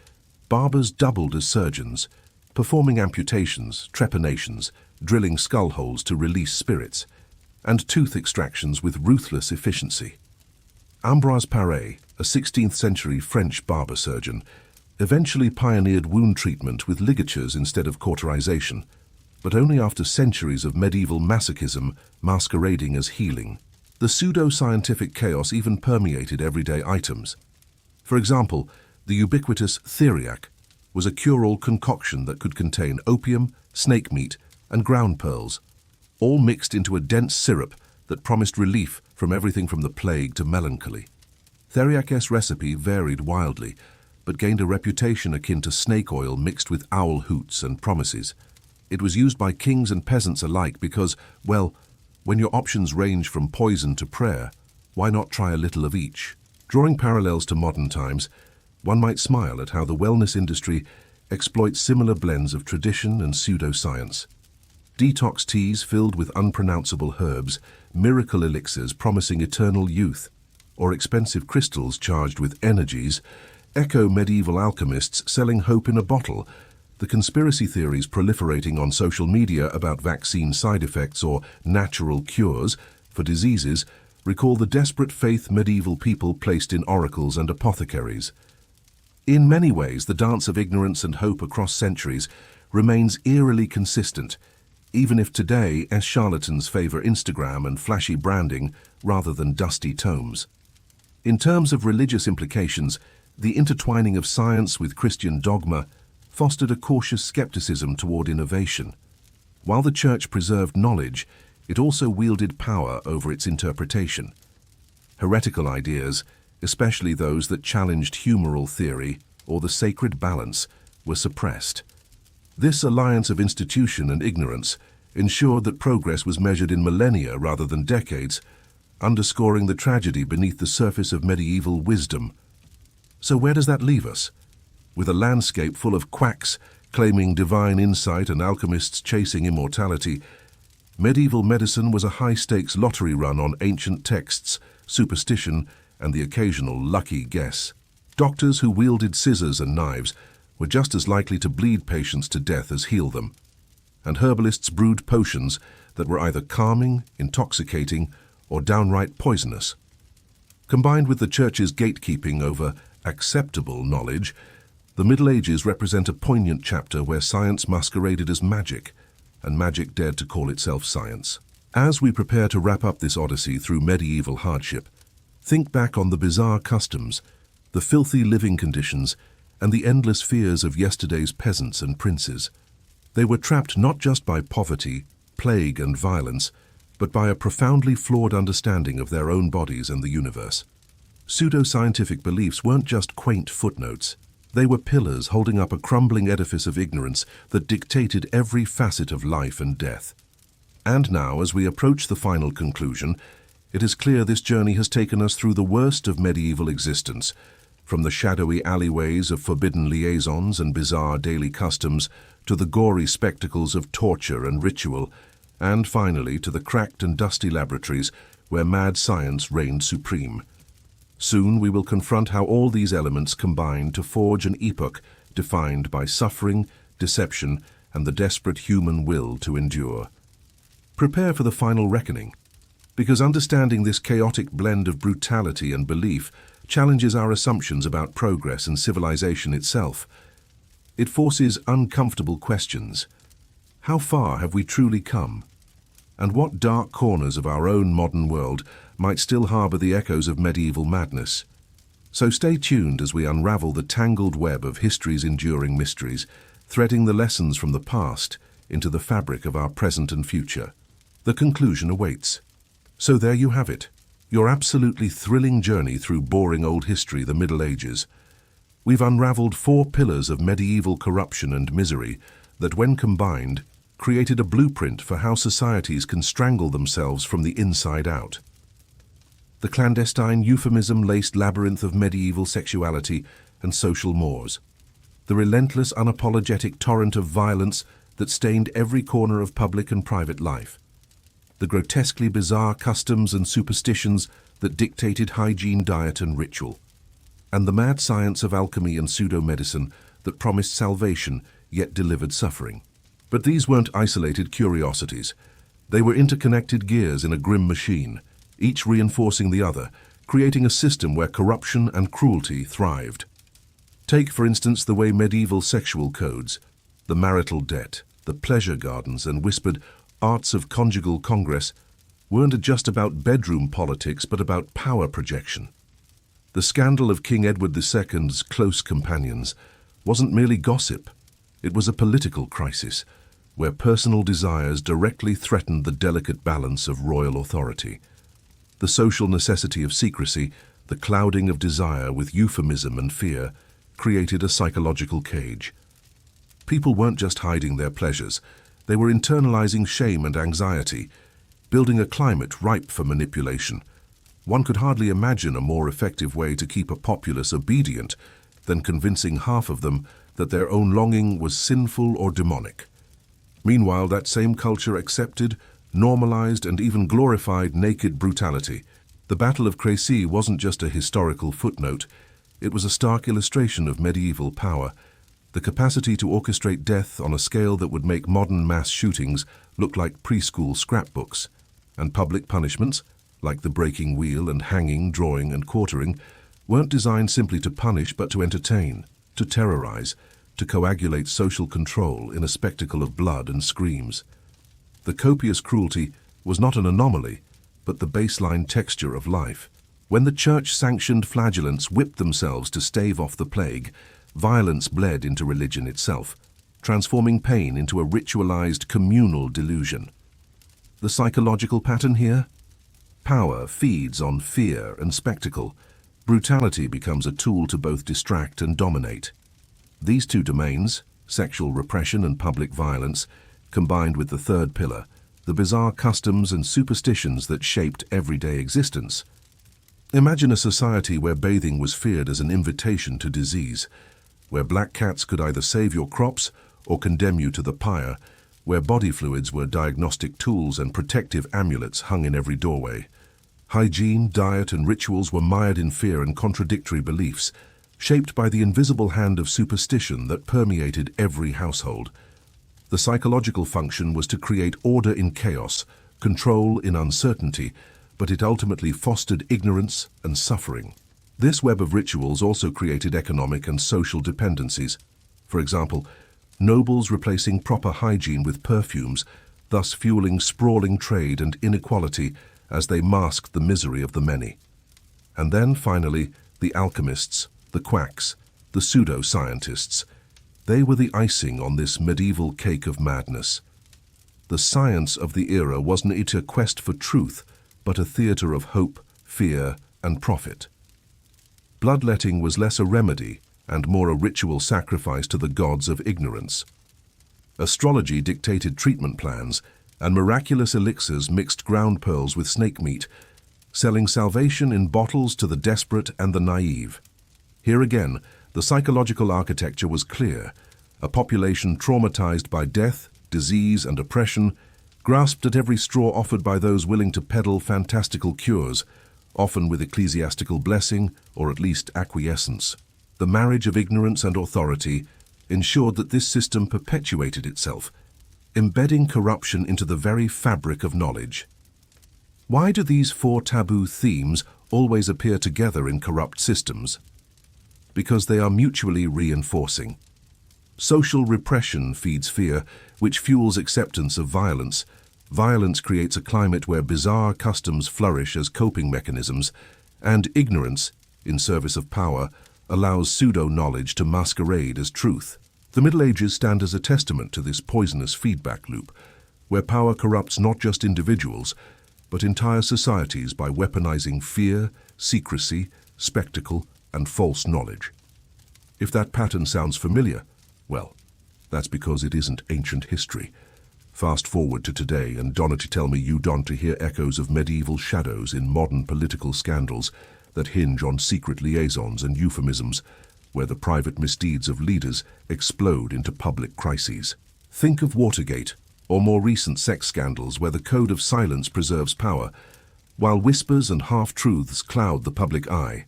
barbers doubled as surgeons, performing amputations, trepanations, drilling skull holes to release spirits, and tooth extractions with ruthless efficiency. Ambroise Paré, a 16th century French barber surgeon, eventually pioneered wound treatment with ligatures instead of cauterization, but only after centuries of medieval masochism masquerading as healing. The pseudo-scientific chaos even permeated everyday items. For example, the ubiquitous theriac was a cure-all concoction that could contain opium, snake meat, and ground pearls, all mixed into a dense syrup that promised relief from everything from the plague to melancholy. Theriac's recipe varied wildly, but gained a reputation akin to snake oil mixed with owl hoots and promises. It was used by kings and peasants alike because, well, when your options range from poison to prayer, why not try a little of each? Drawing parallels to modern times, one might smile at how the wellness industry exploits similar blends of tradition and pseudoscience. Detox teas filled with unpronounceable herbs, miracle elixirs promising eternal youth, or expensive crystals charged with energies echo medieval alchemists selling hope in a bottle. The conspiracy theories proliferating on social media about vaccine side effects or natural cures for diseases recall the desperate faith medieval people placed in oracles and apothecaries. In many ways, the dance of ignorance and hope across centuries remains eerily consistent, even if today as charlatans favor Instagram and flashy branding rather than dusty tomes. In terms of religious implications, the intertwining of science with Christian dogma fostered a cautious skepticism toward innovation. While the Church preserved knowledge, it also wielded power over its interpretation. Heretical ideas, especially those that challenged humoral theory or the sacred balance, were suppressed. This alliance of institution and ignorance ensured that progress was measured in millennia rather than decades, underscoring the tragedy beneath the surface of medieval wisdom. So where does that leave us? With a landscape full of quacks claiming divine insight and alchemists chasing immortality, medieval medicine was a high-stakes lottery run on ancient texts, superstition, and the occasional lucky guess. Doctors who wielded scissors and knives were just as likely to bleed patients to death as heal them, and herbalists brewed potions that were either calming, intoxicating, or downright poisonous. Combined with the Church's gatekeeping over acceptable knowledge, the Middle Ages represent a poignant chapter where science masqueraded as magic, and magic dared to call itself science. As we prepare to wrap up this odyssey through medieval hardship, think back on the bizarre customs, the filthy living conditions, and the endless fears of yesterday's peasants and princes. They were trapped not just by poverty, plague, and violence, but by a profoundly flawed understanding of their own bodies and the universe. Pseudoscientific beliefs weren't just quaint footnotes. They were pillars holding up a crumbling edifice of ignorance that dictated every facet of life and death. And now, as we approach the final conclusion, it is clear this journey has taken us through the worst of medieval existence, from the shadowy alleyways of forbidden liaisons and bizarre daily customs to the gory spectacles of torture and ritual, and finally to the cracked and dusty laboratories where mad science reigned supreme. Soon we will confront how all these elements combine to forge an epoch defined by suffering, deception, and the desperate human will to endure. Prepare for the final reckoning, because understanding this chaotic blend of brutality and belief challenges our assumptions about progress and civilization itself. It forces uncomfortable questions. How far have we truly come? And what dark corners of our own modern world might still harbor the echoes of medieval madness? So stay tuned as we unravel the tangled web of history's enduring mysteries, threading the lessons from the past into the fabric of our present and future. The conclusion awaits. So there you have it, your absolutely thrilling journey through boring old history, the Middle Ages. We've unraveled 4 pillars of medieval corruption and misery that, when combined, created a blueprint for how societies can strangle themselves from the inside out. The clandestine, euphemism-laced labyrinth of medieval sexuality and social mores. The relentless, unapologetic torrent of violence that stained every corner of public and private life. The grotesquely bizarre customs and superstitions that dictated hygiene, diet, and ritual. And the mad science of alchemy and pseudo-medicine that promised salvation yet delivered suffering. But these weren't isolated curiosities. They were interconnected gears in a grim machine, each reinforcing the other, creating a system where corruption and cruelty thrived. Take, for instance, the way medieval sexual codes, the marital debt, the pleasure gardens, and whispered arts of conjugal congress weren't just about bedroom politics but about power projection. The scandal of King Edward II's close companions wasn't merely gossip, it was a political crisis, where personal desires directly threatened the delicate balance of royal authority. The social necessity of secrecy, the clouding of desire with euphemism and fear, created a psychological cage. People weren't just hiding their pleasures, they were internalizing shame and anxiety, building a climate ripe for manipulation. One could hardly imagine a more effective way to keep a populace obedient than convincing half of them that their own longing was sinful or demonic. Meanwhile, that same culture accepted, normalized, and even glorified naked brutality. The Battle of Crécy wasn't just a historical footnote, it was a stark illustration of medieval power, the capacity to orchestrate death on a scale that would make modern mass shootings look like preschool scrapbooks, and public punishments, like the breaking wheel and hanging, drawing, and quartering, weren't designed simply to punish but to entertain, to terrorize, to coagulate social control in a spectacle of blood and screams. The copious cruelty was not an anomaly, but the baseline texture of life. When the church-sanctioned flagellants whipped themselves to stave off the plague, violence bled into religion itself, transforming pain into a ritualized communal delusion. The psychological pattern here? Power feeds on fear and spectacle. Brutality becomes a tool to both distract and dominate. These two domains, sexual repression and public violence, combined with the third pillar, the bizarre customs and superstitions that shaped everyday existence. Imagine a society where bathing was feared as an invitation to disease, where black cats could either save your crops or condemn you to the pyre, where body fluids were diagnostic tools and protective amulets hung in every doorway. Hygiene, diet, and rituals were mired in fear and contradictory beliefs, shaped by the invisible hand of superstition that permeated every household. The psychological function was to create order in chaos, control in uncertainty, but it ultimately fostered ignorance and suffering. This web of rituals also created economic and social dependencies. For example, nobles replacing proper hygiene with perfumes, thus fueling sprawling trade and inequality as they masked the misery of the many. And then, finally, the alchemists, the quacks, the pseudo-scientists. They were the icing on this medieval cake of madness. The science of the era wasn't a quest for truth, but a theater of hope, fear, and profit. Bloodletting was less a remedy and more a ritual sacrifice to the gods of ignorance. Astrology dictated treatment plans, and miraculous elixirs mixed ground pearls with snake meat, selling salvation in bottles to the desperate and the naive. Here again, the psychological architecture was clear. A population traumatized by death, disease, and oppression grasped at every straw offered by those willing to peddle fantastical cures, often with ecclesiastical blessing or at least acquiescence. The marriage of ignorance and authority ensured that this system perpetuated itself, embedding corruption into the very fabric of knowledge. Why do these four taboo themes always appear together in corrupt systems? Because they are mutually reinforcing. Social repression feeds fear, which fuels acceptance of violence. Violence creates a climate where bizarre customs flourish as coping mechanisms, and ignorance, in service of power, allows pseudo-knowledge to masquerade as truth. The Middle Ages stand as a testament to this poisonous feedback loop, where power corrupts not just individuals, but entire societies by weaponizing fear, secrecy, spectacle, and false knowledge. If that pattern sounds familiar, well, that's because it isn't ancient history. Fast forward to today, and Donati tell me you don't hear echoes of medieval shadows in modern political scandals that hinge on secret liaisons and euphemisms, where the private misdeeds of leaders explode into public crises. Think of Watergate, or more recent sex scandals where the code of silence preserves power, while whispers and half-truths cloud the public eye.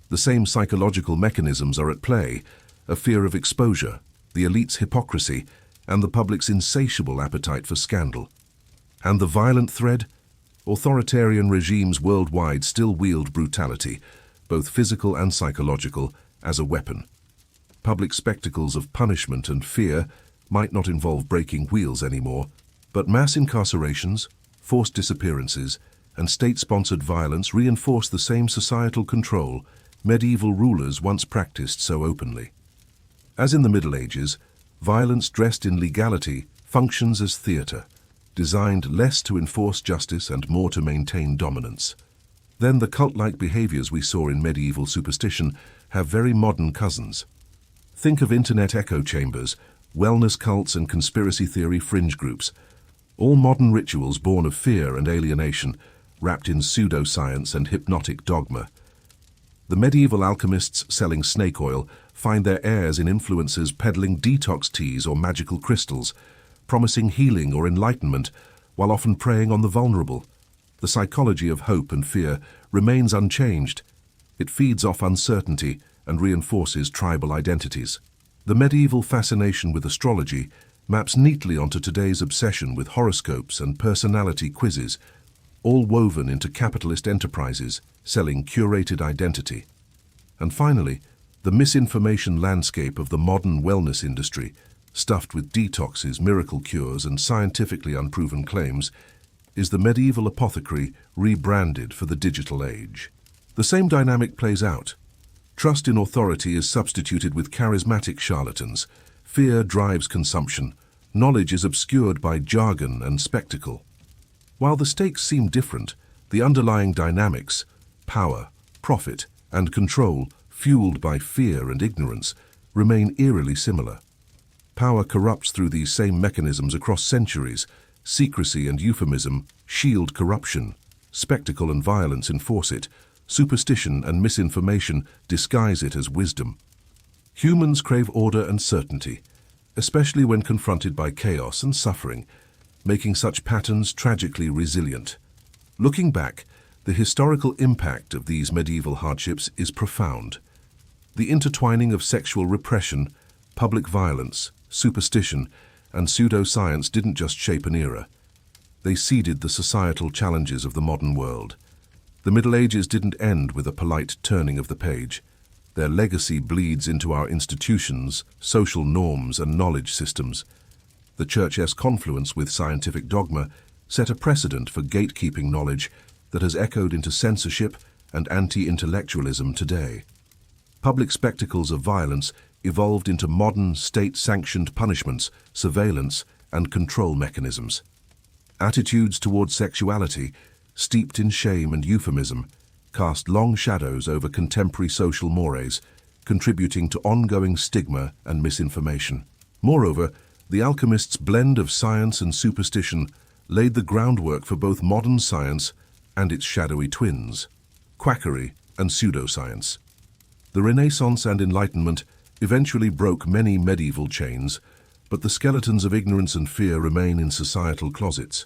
The same psychological mechanisms are at play: a fear of exposure, the elite's hypocrisy, and the public's insatiable appetite for scandal. And the violent thread? Authoritarian regimes worldwide still wield brutality, both physical and psychological, as a weapon. Public spectacles of punishment and fear might not involve breaking wheels anymore, but mass incarcerations, forced disappearances, and state-sponsored violence reinforce the same societal control medieval rulers once practiced so openly. As in the Middle Ages, violence dressed in legality functions as theatre, designed less to enforce justice and more to maintain dominance. Then the cult-like behaviors we saw in medieval superstition have very modern cousins. Think of internet echo chambers, wellness cults and conspiracy theory fringe groups, all modern rituals born of fear and alienation, wrapped in pseudoscience and hypnotic dogma. The medieval alchemists selling snake oil find their heirs in influencers peddling detox teas or magical crystals, promising healing or enlightenment while often preying on the vulnerable. The psychology of hope and fear remains unchanged. It feeds off uncertainty and reinforces tribal identities. The medieval fascination with astrology maps neatly onto today's obsession with horoscopes and personality quizzes, all woven into capitalist enterprises selling curated identity. And finally, the misinformation landscape of the modern wellness industry, stuffed with detoxes, miracle cures, and scientifically unproven claims, is the medieval apothecary rebranded for the digital age. The same dynamic plays out. Trust in authority is substituted with charismatic charlatans. Fear drives consumption. Knowledge is obscured by jargon and spectacle. While the stakes seem different, the underlying dynamics, power, profit, and control, fueled by fear and ignorance, remain eerily similar. Power corrupts through these same mechanisms across centuries. Secrecy and euphemism shield corruption. Spectacle and violence enforce it. Superstition and misinformation disguise it as wisdom. Humans crave order and certainty, especially when confronted by chaos and suffering, making such patterns tragically resilient. Looking back, the historical impact of these medieval hardships is profound. The intertwining of sexual repression, public violence, superstition, and pseudoscience didn't just shape an era. They seeded the societal challenges of the modern world. The Middle Ages didn't end with a polite turning of the page. Their legacy bleeds into our institutions, social norms, and knowledge systems. The Church's confluence with scientific dogma set a precedent for gatekeeping knowledge that has echoed into censorship and anti-intellectualism today. Public spectacles of violence evolved into modern state-sanctioned punishments, surveillance, and control mechanisms. Attitudes towards sexuality, steeped in shame and euphemism, cast long shadows over contemporary social mores, contributing to ongoing stigma and misinformation. Moreover, the alchemists' blend of science and superstition laid the groundwork for both modern science and its shadowy twins, quackery and pseudoscience. The Renaissance and Enlightenment eventually broke many medieval chains, but the skeletons of ignorance and fear remain in societal closets.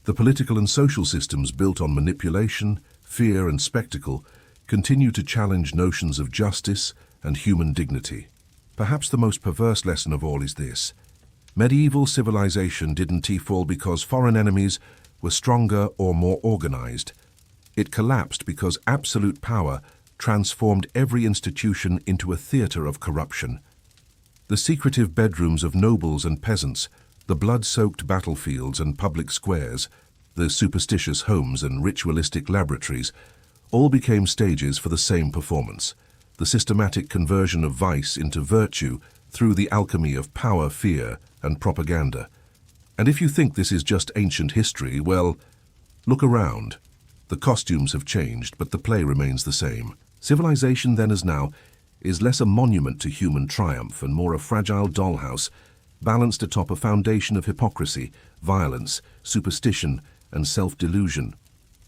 The political and social systems built on manipulation, fear, and spectacle continue to challenge notions of justice and human dignity. Perhaps the most perverse lesson of all is this: medieval civilization didn't fall because foreign enemies were stronger or more organized. It collapsed because absolute power transformed every institution into a theater of corruption. The secretive bedrooms of nobles and peasants, the blood-soaked battlefields and public squares, the superstitious homes and ritualistic laboratories, all became stages for the same performance, the systematic conversion of vice into virtue through the alchemy of power, fear, and propaganda. And if you think this is just ancient history, well, look around. The costumes have changed, but the play remains the same. Civilization then as now is less a monument to human triumph and more a fragile dollhouse, balanced atop a foundation of hypocrisy, violence, superstition, and self-delusion.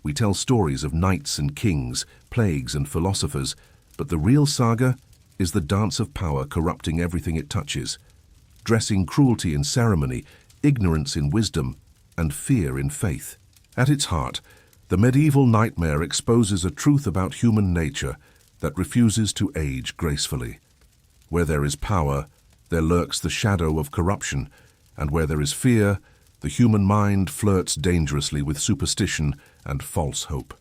We tell stories of knights and kings, plagues and philosophers, but the real saga is the dance of power corrupting everything it touches, dressing cruelty in ceremony, ignorance in wisdom, and fear in faith. At its heart, the medieval nightmare exposes a truth about human nature that refuses to age gracefully. Where there is power, there lurks the shadow of corruption, and where there is fear, the human mind flirts dangerously with superstition and false hope.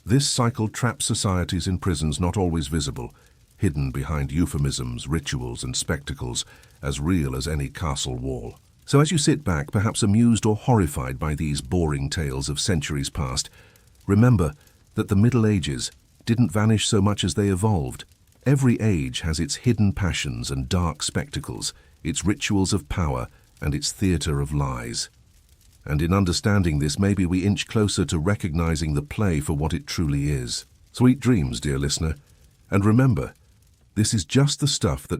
This cycle traps societies in prisons not always visible, hidden behind euphemisms, rituals, and spectacles, as real as any castle wall. So as you sit back, perhaps amused or horrified by these boring tales of centuries past, remember that the Middle Ages didn't vanish so much as they evolved. Every age has its hidden passions and dark spectacles, its rituals of power and its theatre of lies. And in understanding this, maybe we inch closer to recognizing the play for what it truly is. Sweet dreams, dear listener. And remember, this is just the stuff that